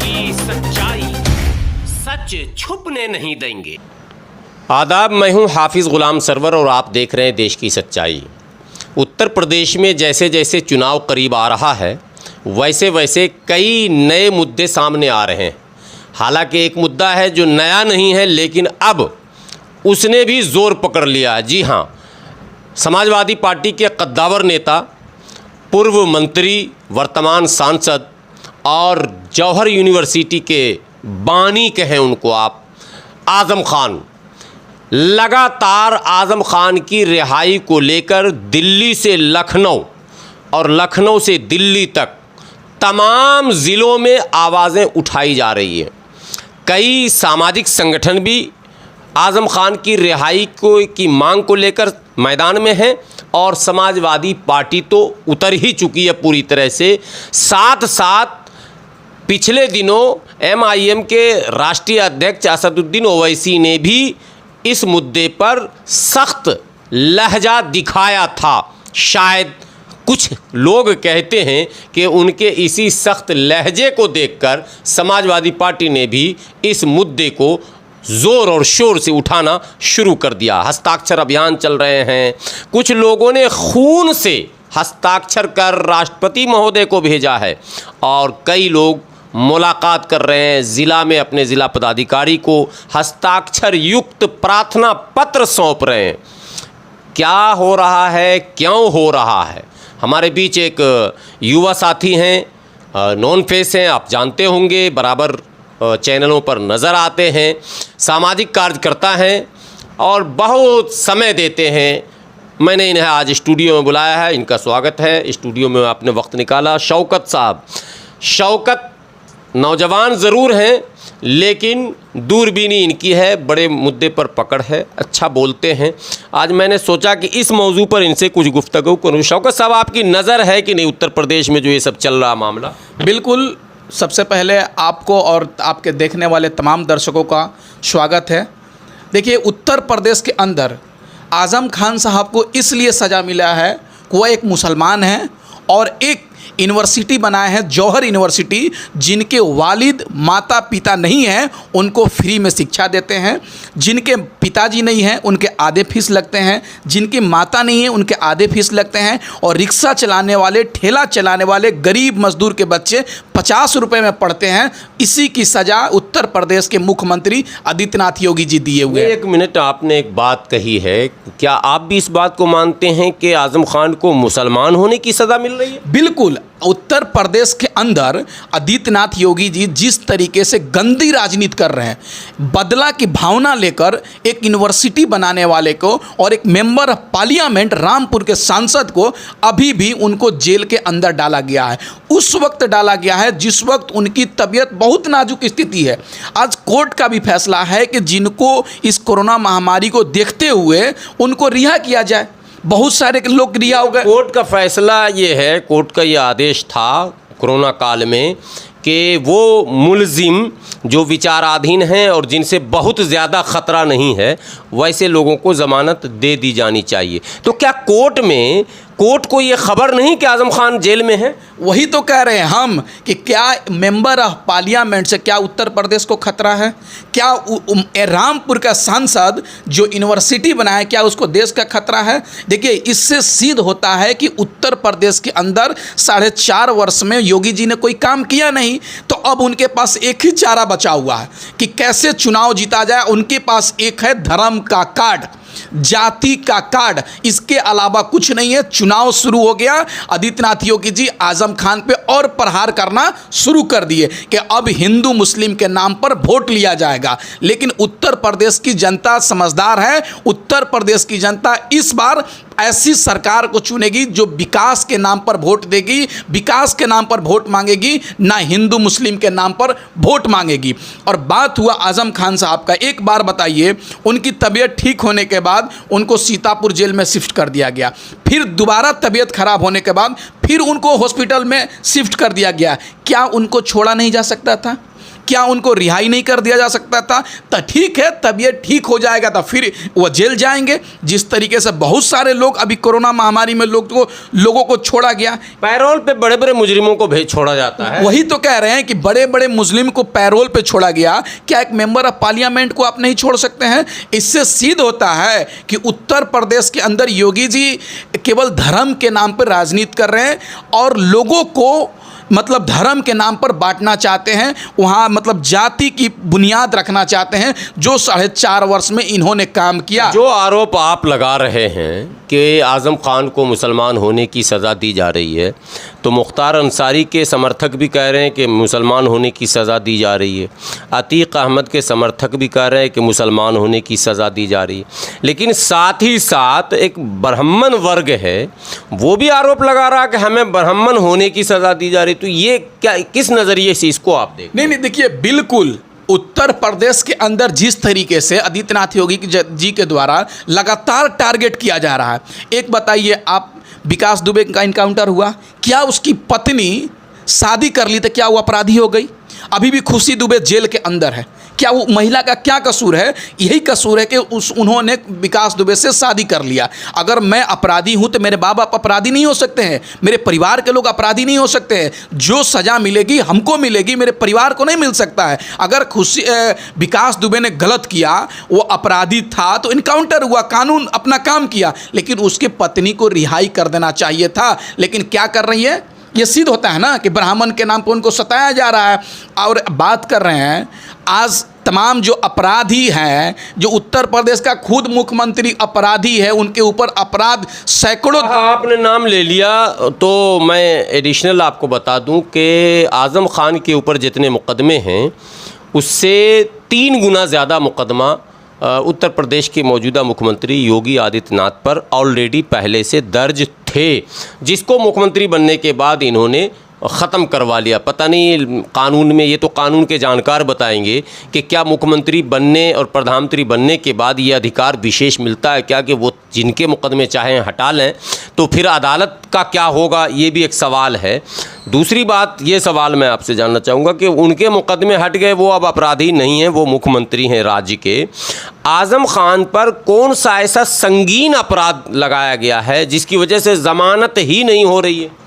की सच्चाई, सच छुपने नहीं देंगे। आदाब, मैं हूं हाफिज़ ग़ुलाम सरवर और आप देख रहे हैं देश की सच्चाई। उत्तर प्रदेश में जैसे जैसे चुनाव करीब आ रहा है वैसे वैसे कई नए मुद्दे सामने आ रहे हैं। हालांकि एक मुद्दा है जो नया नहीं है, लेकिन अब उसने भी ज़ोर पकड़ लिया। जी हाँ, समाजवादी पार्टी के कद्दावर नेता, पूर्व मंत्री, वर्तमान सांसद और जौहर यूनिवर्सिटी के बानी कहें उनको आप, आज़म खान, लगातार आज़म खान की रिहाई को लेकर दिल्ली से लखनऊ और लखनऊ से दिल्ली तक तमाम ज़िलों में आवाज़ें उठाई जा रही हैं। कई सामाजिक संगठन भी आज़म खान की रिहाई की मांग को लेकर मैदान में हैं और समाजवादी पार्टी तो उतर ही चुकी है पूरी तरह से। साथ साथ पिछले दिनों MIM के राष्ट्रीय अध्यक्ष असदुद्दीन ओवैसी ने भी इस मुद्दे पर सख्त लहजा दिखाया था। शायद कुछ लोग कहते हैं कि उनके इसी सख्त लहजे को देखकर समाजवादी पार्टी ने भी इस मुद्दे को ज़ोर और शोर से उठाना शुरू कर दिया। हस्ताक्षर अभियान चल रहे हैं। कुछ लोगों ने खून से हस्ताक्षर कर राष्ट्रपति महोदय को भेजा है और कई लोग मुलाकात कर रहे हैं। ज़िला में अपने ज़िला पदाधिकारी को हस्ताक्षर युक्त प्रार्थना पत्र सौंप रहे हैं। क्या हो रहा है, क्यों हो रहा है? हमारे बीच एक युवा साथी हैं, नॉन फेस हैं, आप जानते होंगे, बराबर चैनलों पर नज़र आते हैं, सामाजिक कार्यकर्ता हैं और बहुत समय देते हैं। मैंने इन्हें आज स्टूडियो में बुलाया है, इनका स्वागत है। स्टूडियो में आपने वक्त निकाला। शौकत साहब, शौकत नौजवान ज़रूर हैं लेकिन दूरबीनी इनकी है, बड़े मुद्दे पर पकड़ है, अच्छा बोलते हैं। आज मैंने सोचा कि इस मौजू पर इनसे कुछ गुफ्तगू करूँ। शौकत साहब, आपकी नज़र है कि नहीं उत्तर प्रदेश में जो ये सब चल रहा मामला? बिल्कुल, सबसे पहले आपको और आपके देखने वाले तमाम दर्शकों का स्वागत है। देखिए, उत्तर प्रदेश के अंदर आज़म खान साहब को इसलिए सज़ा मिला है कि वह एक मुसलमान हैं और एक यूनिवर्सिटी बनाए हैं, जौहर यूनिवर्सिटी, जिनके वालिद माता पिता नहीं हैं उनको फ्री में शिक्षा देते हैं। जिनके पिताजी नहीं हैं उनके आधे फीस लगते हैं, जिनकी माता नहीं है उनके आधे फीस लगते हैं। और रिक्शा चलाने वाले, ठेला चलाने वाले गरीब मजदूर के बच्चे 50 रुपये में पढ़ते हैं। इसी की सज़ा उत्तर प्रदेश के मुख्यमंत्री आदित्यनाथ योगी जी दिए हुए हैं। एक मिनट, आपने एक बात कही है, क्या आप भी इस बात को मानते हैं कि आज़म खान को मुसलमान होने की सज़ा मिल रही है? बिल्कुल। उत्तर प्रदेश के अंदर आदित्यनाथ योगी जी जिस तरीके से गंदी राजनीति कर रहे हैं, बदला की भावना लेकर एक यूनिवर्सिटी बनाने वाले को और एक मेंबर ऑफ पार्लियामेंट रामपुर के सांसद को अभी भी उनको जेल के अंदर डाला गया है। उस वक्त डाला गया है जिस वक्त उनकी तबीयत बहुत नाजुक स्थिति है। आज कोर्ट का भी फैसला है कि जिनको इस कोरोना महामारी को देखते हुए उनको रिहा किया जाए। बहुत सारे लोग रिहा हो गए। कोर्ट का फैसला ये है, कोर्ट का ये आदेश था कोरोना काल में कि वो मुलजिम जो विचाराधीन हैं और जिनसे बहुत ज़्यादा ख़तरा नहीं है वैसे लोगों को ज़मानत दे दी जानी चाहिए। तो क्या कोर्ट को ये खबर नहीं कि आज़म खान जेल में है? वही तो कह रहे हैं हम कि क्या मेंबर ऑफ पार्लियामेंट से क्या उत्तर प्रदेश को खतरा है? क्या रामपुर का सांसद जो यूनिवर्सिटी बनाया, क्या उसको देश का खतरा है? देखिए, इससे सिद्ध होता है कि उत्तर प्रदेश के अंदर 4.5 वर्ष में योगी जी ने कोई काम किया नहीं, तो अब उनके पास एक ही चारा बचा हुआ है कि कैसे चुनाव जीता जाए। उनके पास एक है धर्म का कार्ड, जाति का कार्ड, इसके अलावा कुछ नहीं है। चुनाव शुरू हो गया, आदित्यनाथ योगी जी आज़म खान पे और प्रहार करना शुरू कर दिए कि अब हिंदू मुस्लिम के नाम पर वोट लिया जाएगा। लेकिन उत्तर प्रदेश की जनता समझदार है। उत्तर प्रदेश की जनता इस बार ऐसी सरकार को चुनेगी जो विकास के नाम पर वोट देगी, विकास के नाम पर वोट मांगेगी, ना हिंदू मुस्लिम के नाम पर वोट मांगेगी। और बात हुआ आज़म खान साहब का, एक बार बताइए, उनकी तबीयत ठीक होने के बाद उनको सीतापुर जेल में शिफ्ट कर दिया गया, फिर दोबारा तबीयत खराब होने के बाद फिर उनको हॉस्पिटल में शिफ्ट कर दिया गया। क्या उनको छोड़ा नहीं जा सकता था? क्या उनको रिहाई नहीं कर दिया जा सकता था? तो ठीक है, तब ये ठीक हो जाएगा तो फिर वो जेल जाएंगे। जिस तरीके से बहुत सारे लोग अभी कोरोना महामारी में लोगों को छोड़ा गया, पैरोल पे बड़े बड़े मुजरिमों को भेज छोड़ा जाता है। वही तो कह रहे हैं कि बड़े बड़े मुस्लिम को पैरोल पे छोड़ा गया, क्या एक मेंबर ऑफ पार्लियामेंट को आप नहीं छोड़ सकते हैं? इससे सिद्ध होता है कि उत्तर प्रदेश के अंदर योगी जी केवल धर्म के नाम पर राजनीति कर रहे हैं और लोगों को मतलब धर्म के नाम पर बांटना चाहते हैं, वहाँ मतलब जाति की बुनियाद रखना चाहते हैं, जो 4.5 वर्ष में इन्होंने काम किया। जो आरोप आप लगा रहे हैं कि आज़म खान को मुसलमान होने की सज़ा दी जा रही है, तो मुख्तार अंसारी के समर्थक भी कह रहे हैं कि मुसलमान होने की सज़ा दी जा रही है, अतीक अहमद के समर्थक भी कह रहे हैं कि मुसलमान होने की सज़ा दी जा रही है, लेकिन साथ ही साथ एक ब्राह्मण वर्ग है, वो भी आरोप लगा रहा है कि हमें ब्राह्मण होने की सज़ा दी जा रही है। तो ये क्या, किस नज़रिए से इसको आप देख? नहीं, देखिए, बिल्कुल उत्तर प्रदेश के अंदर जिस तरीके से आदित्यनाथ योगी जी के द्वारा लगातार टारगेट किया जा रहा है, एक बताइए आप, विकास दुबे का इनकाउंटर हुआ, क्या उसकी पत्नी शादी कर ली तो क्या वो अपराधी हो गई? अभी भी खुशी दुबे जेल के अंदर है, क्या वो महिला का क्या कसूर है? यही कसूर है कि उन्होंने विकास दुबे से शादी कर लिया। अगर मैं अपराधी हूं तो मेरे माँ बाप अपराधी नहीं हो सकते हैं, मेरे परिवार के लोग अपराधी नहीं हो सकते हैं। जो सज़ा मिलेगी हमको मिलेगी, मेरे परिवार को नहीं मिल सकता है। अगर विकास दुबे ने गलत किया, वो अपराधी था, तो इनकाउंटर हुआ, कानून अपना काम किया, लेकिन उसके पत्नी को रिहाई कर देना चाहिए था। लेकिन क्या कर रही है? ये सिद्ध होता है ना कि ब्राह्मण के नाम पर उनको सताया जा रहा है। और बात कर रहे हैं आज तमाम जो अपराधी हैं, जो उत्तर प्रदेश का खुद मुख्यमंत्री अपराधी है, उनके ऊपर अपराध सैकड़ों। आपने नाम ले लिया तो मैं एडिशनल आपको बता दूं कि आज़म खान के ऊपर जितने मुकदमे हैं उससे 3 गुना ज़्यादा मुकदमा उत्तर प्रदेश के मौजूदा मुख्यमंत्री योगी आदित्यनाथ पर ऑलरेडी पहले से दर्ज थे, जिसको मुख्यमंत्री बनने के बाद इन्होंने ख़त्म करवा लिया। पता नहीं कानून में, ये तो कानून के जानकार बताएंगे कि क्या मुख्यमंत्री बनने और प्रधानमंत्री बनने के बाद ये अधिकार विशेष मिलता है क्या कि वो जिनके मुकदमे चाहें हटा लें? तो फिर अदालत का क्या होगा, ये भी एक सवाल है। दूसरी बात, ये सवाल मैं आपसे जानना चाहूँगा कि उनके मुकदमे हट गए, वो अब अपराधी नहीं हैं, वो मुख्यमंत्री हैं राज्य के। आज़म खान पर कौन सा ऐसा संगीन अपराध लगाया गया है जिसकी वजह से ज़मानत ही नहीं हो रही है?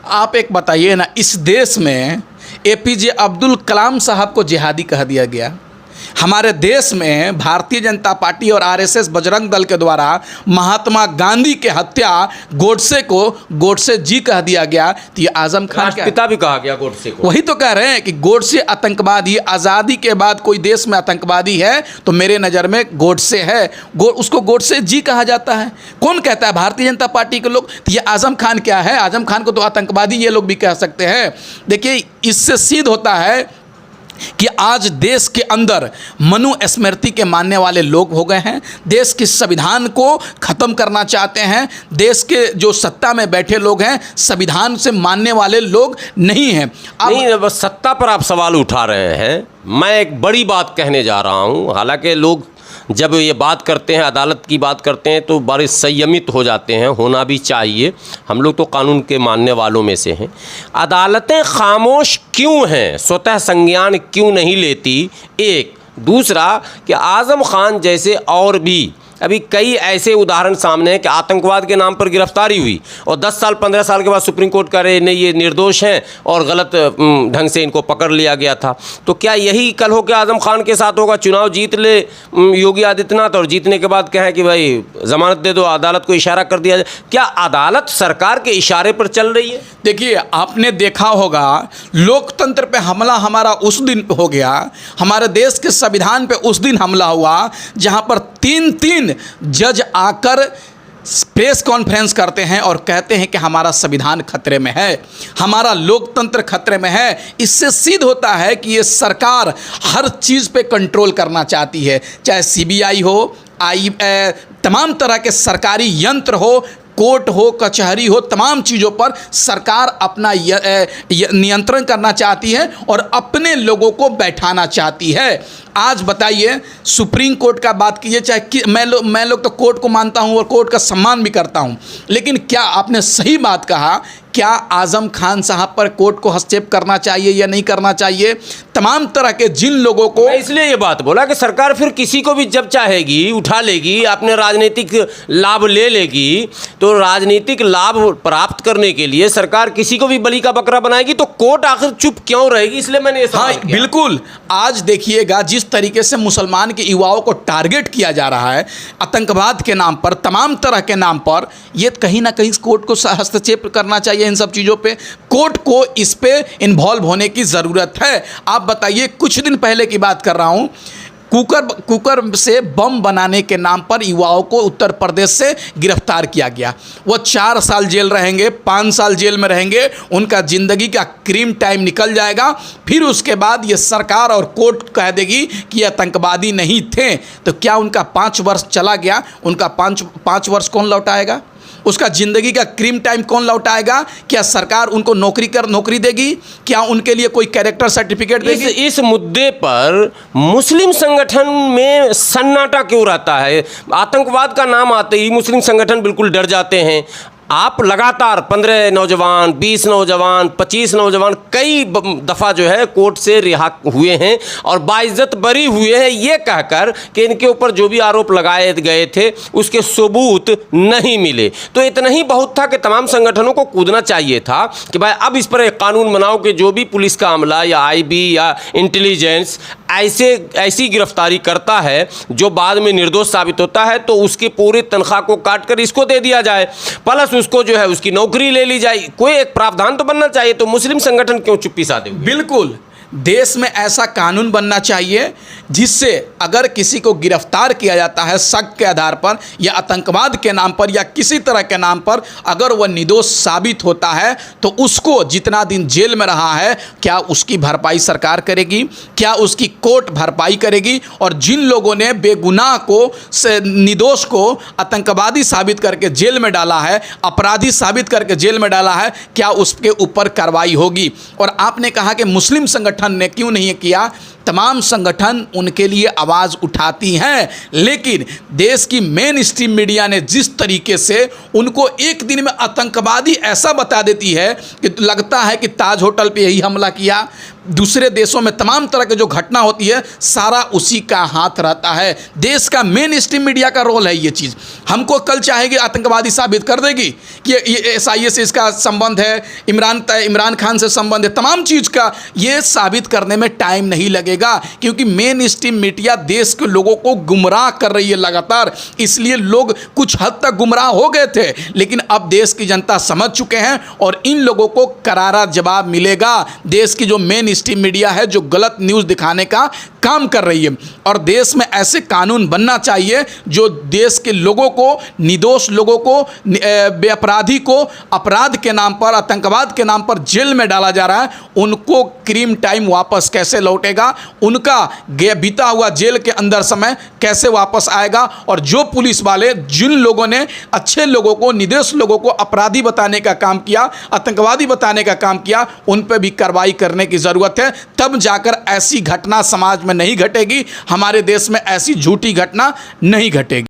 आप एक बताइए ना, इस देश में APJ अब्दुल कलाम साहब को जिहादी कह दिया गया। हमारे देश में भारतीय जनता पार्टी और RSS बजरंग दल के द्वारा महात्मा गांधी के हत्या गोडसे को गोडसे जी कह दिया गया। तो ये आजम खान का पिता भी कहा गया गोडसे को। वही तो कह रहे हैं कि गोडसे आतंकवादी, आज़ादी के बाद कोई देश में आतंकवादी है तो मेरे नज़र में गोडसे है, उसको गोडसे जी कहा जाता है। कौन कहता है? भारतीय जनता पार्टी के लोग। तो ये आजम खान क्या है? आजम खान को तो आतंकवादी ये लोग भी कह सकते हैं। देखिए, इससे सिद्ध होता है कि आज देश के अंदर मनुस्मृति के मानने वाले लोग हो गए हैं, देश के संविधान को ख़त्म करना चाहते हैं। देश के जो सत्ता में बैठे लोग हैं संविधान से मानने वाले लोग नहीं हैं। नहीं, बस सत्ता पर आप सवाल उठा रहे हैं। मैं एक बड़ी बात कहने जा रहा हूँ। हालांकि लोग जब ये बात करते हैं, अदालत की बात करते हैं, तो बड़े संयमित हो जाते हैं, होना भी चाहिए। हम लोग तो कानून के मानने वालों में से हैं। अदालतें खामोश क्यों हैं, स्वतः संज्ञान क्यों नहीं लेती? एक दूसरा कि आज़म खान जैसे और भी अभी कई ऐसे उदाहरण सामने हैं कि आतंकवाद के नाम पर गिरफ्तारी हुई और 10 साल 15 साल के बाद सुप्रीम कोर्ट कह रहे नहीं, ये निर्दोष हैं और गलत ढंग से इनको पकड़ लिया गया था। तो क्या यही कल हो के आज़म खान के साथ होगा? चुनाव जीत ले योगी आदित्यनाथ और जीतने के बाद कहें कि भाई ज़मानत दे दो, अदालत को इशारा कर दिया जाए। क्या अदालत सरकार के इशारे पर चल रही है? देखिए, आपने देखा होगा लोकतंत्र पे हमला हमारा उस दिन हो गया, हमारे देश के संविधान पे उस दिन हमला हुआ जहाँ पर 3 जज आकर प्रेस कॉन्फ्रेंस करते हैं और कहते हैं कि हमारा संविधान खतरे में है, हमारा लोकतंत्र खतरे में है। इससे सिद्ध होता है कि ये सरकार हर चीज़ पे कंट्रोल करना चाहती है, चाहे CBI हो, तमाम तरह के सरकारी यंत्र हो, कोर्ट हो, कचहरी हो, तमाम चीज़ों पर सरकार अपना नियंत्रण करना चाहती है और अपने लोगों को बैठाना चाहती है। आज बताइए, सुप्रीम कोर्ट का बात कीजिए, चाहे मैं लोग तो कोर्ट को मानता हूं और कोर्ट का सम्मान भी करता हूं, लेकिन क्या आपने सही बात कहा, क्या आजम खान साहब पर कोर्ट को हस्तक्षेप करना चाहिए या नहीं करना चाहिए? तमाम तरह के जिन लोगों को, मैं इसलिए ये बात बोला कि सरकार फिर किसी को भी जब चाहेगी उठा लेगी, अपने राजनीतिक लाभ ले लेगी, तो राजनीतिक लाभ प्राप्त करने के लिए सरकार किसी को भी बलि का बकरा बनाएगी, तो कोर्ट आखिर चुप क्यों रहेगी? इसलिए मैंने ये सवाल किया। बिल्कुल। आज देखिएगा जिस तरीके से मुसलमान के युवाओं को टारगेट किया जा रहा है आतंकवाद के नाम पर, तमाम तरह के नाम पर, ये कहीं ना कहीं कोर्ट को हस्तक्षेप करना चाहिए इन सब चीज़ों पे। कोर्ट को इस पे इन्वॉल्व होने की ज़रूरत है। आप बताइए, कुछ दिन पहले की बात कर रहा हूँ, कुकर से बम बनाने के नाम पर युवाओं को उत्तर प्रदेश से गिरफ्तार किया गया। वो 4 साल जेल रहेंगे, 5 साल जेल में रहेंगे, उनका ज़िंदगी का क्रीम टाइम निकल जाएगा। फिर उसके बाद ये सरकार और कोर्ट कह देगी कि आतंकवादी नहीं थे, तो क्या उनका 5 वर्ष चला गया? उनका 5 वर्ष कौन लौटाएगा? उसका ज़िंदगी का क्रीम टाइम कौन लौटाएगा? क्या सरकार उनको नौकरी देगी? क्या उनके लिए कोई कैरेक्टर सर्टिफिकेट देगी? इस मुद्दे पर मुस्लिम संगठन में सन्नाटा क्यों रहता है? आतंकवाद का नाम आते ही मुस्लिम संगठन बिल्कुल डर जाते हैं। आप लगातार 15 नौजवान, 20 नौजवान, 25 नौजवान कई दफ़ा जो है कोर्ट से रिहा हुए हैं और बाइज्जत बरी हुए हैं, ये कहकर कि इनके ऊपर जो भी आरोप लगाए गए थे उसके सबूत नहीं मिले। तो इतना ही बहुत था कि तमाम संगठनों को कूदना चाहिए था कि भाई अब इस पर एक कानून बनाओ कि जो भी पुलिस का अमला या IB या इंटेलिजेंस ऐसी गिरफ्तारी करता है जो बाद में निर्दोष साबित होता है, तो उसकी पूरी तनख्वाह को काट कर इसको दे दिया जाए, प्लस उसको जो है उसकी नौकरी ले ली जाए। कोई एक प्रावधान तो बनना चाहिए। तो मुस्लिम संगठन क्यों चुप्पी साधे हुए? बिल्कुल, देश में ऐसा कानून बनना चाहिए जिससे अगर किसी को गिरफ्तार किया जाता है शक के आधार पर या आतंकवाद के नाम पर या किसी तरह के नाम पर, अगर वह निर्दोष साबित होता है तो उसको जितना दिन जेल में रहा है, क्या उसकी भरपाई सरकार करेगी? क्या उसकी कोर्ट भरपाई करेगी? और जिन लोगों ने बेगुनाह को निर्दोष को आतंकवादी साबित करके जेल में डाला है, अपराधी साबित करके जेल में डाला है, क्या उसके ऊपर कार्रवाई होगी? और आपने कहा कि मुस्लिम संगठन ने क्यों नहीं किया? तमाम संगठन उनके लिए आवाज़ उठाती हैं, लेकिन देश की मेन स्ट्रीम मीडिया ने जिस तरीके से उनको एक दिन में आतंकवादी ऐसा बता देती है कि लगता है कि ताज होटल पे यही हमला किया। दूसरे देशों में तमाम तरह की जो घटना होती है सारा उसी का हाथ रहता है। देश का मेन स्ट्रीम मीडिया का रोल है ये चीज़। हमको कल चाहेगी आतंकवादी साबित कर देगी कि ये SIA से इसका संबंध है, इमरान खान से संबंध है, तमाम चीज़ का ये साबित करने में टाइम नहीं लगेगा, क्योंकि मेन स्ट्रीम मीडिया देश के लोगों को गुमराह कर रही है लगातार। इसलिए लोग कुछ हद तक गुमराह हो गए थे, लेकिन अब देश की जनता समझ चुके हैं और इन लोगों को करारा जवाब मिलेगा। देश की जो मेन स्ट्रीम मीडिया है जो गलत न्यूज़ दिखाने का काम कर रही है, और देश में ऐसे कानून बनना चाहिए जो देश के लोगों को, निर्दोष लोगों को, बेअपराधी को अपराध के नाम पर, आतंकवाद के नाम पर जेल में डाला जा रहा है, उनको क्रीम टाइम वापस कैसे लौटेगा, उनका बीता हुआ जेल के अंदर समय कैसे वापस आएगा, और जो पुलिस वाले जिन लोगों ने अच्छे लोगों को, निर्दोष लोगों को अपराधी बताने का काम किया, आतंकवादी बताने का काम किया, उन पर भी कार्रवाई करने की ज़रूरत है। तब जाकर ऐसी घटना समाज में नहीं घटेगी, हमारे देश में ऐसी झूठी घटना नहीं घटेगी।